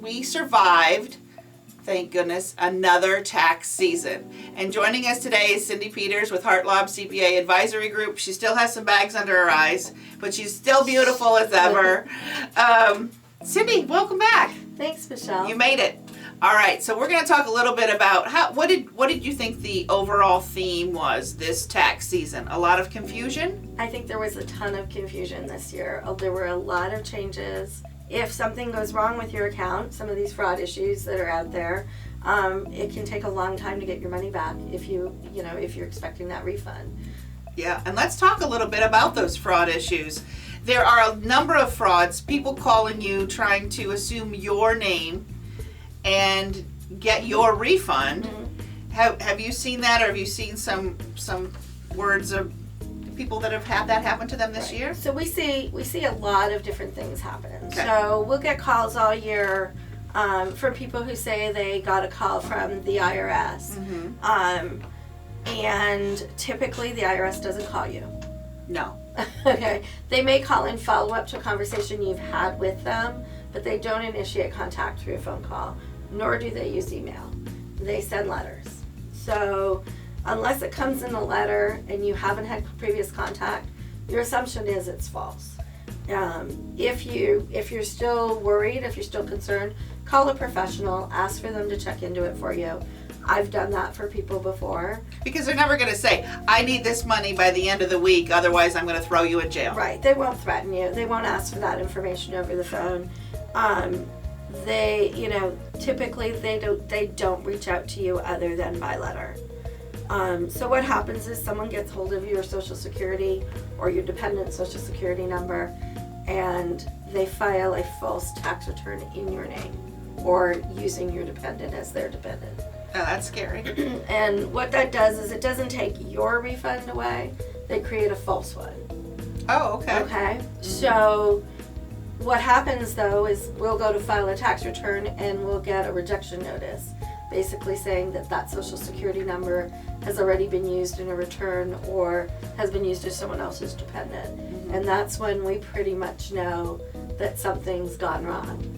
We survived, thank goodness, another tax season. And joining us today is Cindy Peters with Heartlob CPA Advisory Group. She still has some bags under her eyes, but she's still beautiful as ever. Cindy, welcome back. Thanks, Michelle. You made it. All right, so we're going to talk a little bit about what did you think the overall theme was this tax season? A lot of confusion? I think there was a ton of confusion this year. There were a lot of changes. If something goes wrong with your account, some of these fraud issues that are out there, it can take a long time to get your money back if you're expecting that refund. Yeah, and let's talk a little bit about those fraud issues. There are a number of frauds, people calling you, trying to assume your name and get your refund. Mm-hmm. Have you seen that, or have you seen some words of people that have had that happen to them this year? So we see a lot of different things happen. Okay. So we'll get calls all year from people who say they got a call from the IRS. Mm-hmm. And typically the IRS doesn't call you. No. Okay. They may call and follow up to a conversation you've had with them, but they don't initiate contact through a phone call, nor do they use email. They send letters. So unless it comes in a letter and you haven't had previous contact, your assumption is it's false. If you're still worried, if you're still concerned, call a professional, ask for them to check into it for you. I've done that for people before. Because they're never going to say, I need this money by the end of the week, otherwise I'm going to throw you in jail. Right. They won't threaten you. They won't ask for that information over the phone. Typically they don't reach out to you other than by letter. So what happens is someone gets hold of your Social Security or your dependent Social Security number, and they file a false tax return in your name or using your dependent as their dependent. Oh, that's scary. And what that does is it doesn't take your refund away. They create a false one. Oh, okay. Okay. Mm-hmm. So what happens though is we'll go to file a tax return and we'll get a rejection notice, basically saying that Social Security number has already been used in a return or has been used as someone else's dependent. Mm-hmm. And that's when we pretty much know that something's gone wrong.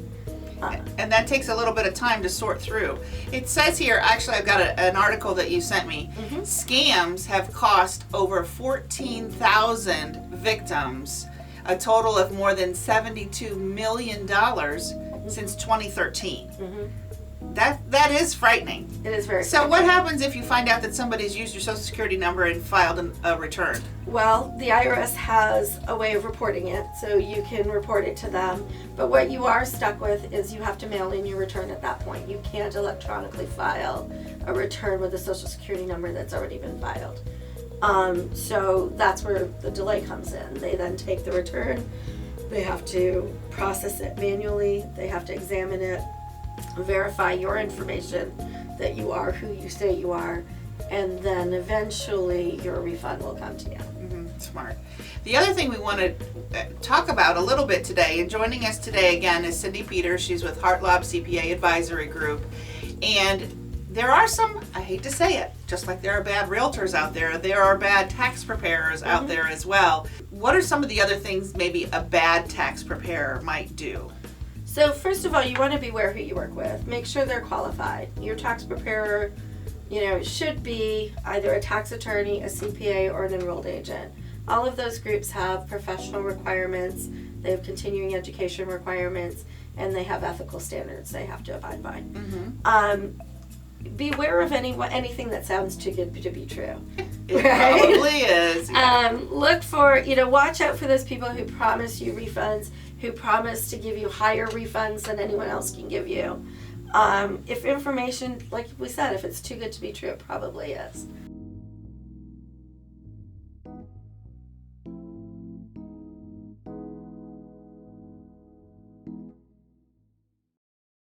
And that takes a little bit of time to sort through. It says here, actually I've got an article that you sent me. Mm-hmm. Scams have cost over 14,000 victims a total of more than $72 million since 2013. Mm-hmm. That is frightening. It is very So frightening. what happens if you find out that somebody's used your Social Security number and filed a return? Well, the IRS has a way of reporting it, so you can report it to them. But what you are stuck with is you have to mail in your return at that point. You can't electronically file a return with a Social Security number that's already been filed. So that's where the delay comes in. They then take the return, they have to process it manually, they have to examine it, verify your information that you are who you say you are, and then eventually your refund will come to you. Mm-hmm. Smart. The other thing we want to talk about a little bit today, and joining us today again is Cindy Peters. She's with Heartlob CPA Advisory Group. And there are some, I hate to say it, just like there are bad realtors out there are bad tax preparers out there as well. What are some of the other things maybe a bad tax preparer might do? So first of all, you want to be aware who you work with. Make sure they're qualified. Your tax preparer, should be either a tax attorney, a CPA, or an enrolled agent. All of those groups have professional requirements, they have continuing education requirements, and they have ethical standards they have to abide by. Mm-hmm. Beware of anything that sounds too good to be true. It probably is. Look for, watch out for those people who promise you refunds, who promise to give you higher refunds than anyone else can give you. If information, like we said, if it's too good to be true, it probably is.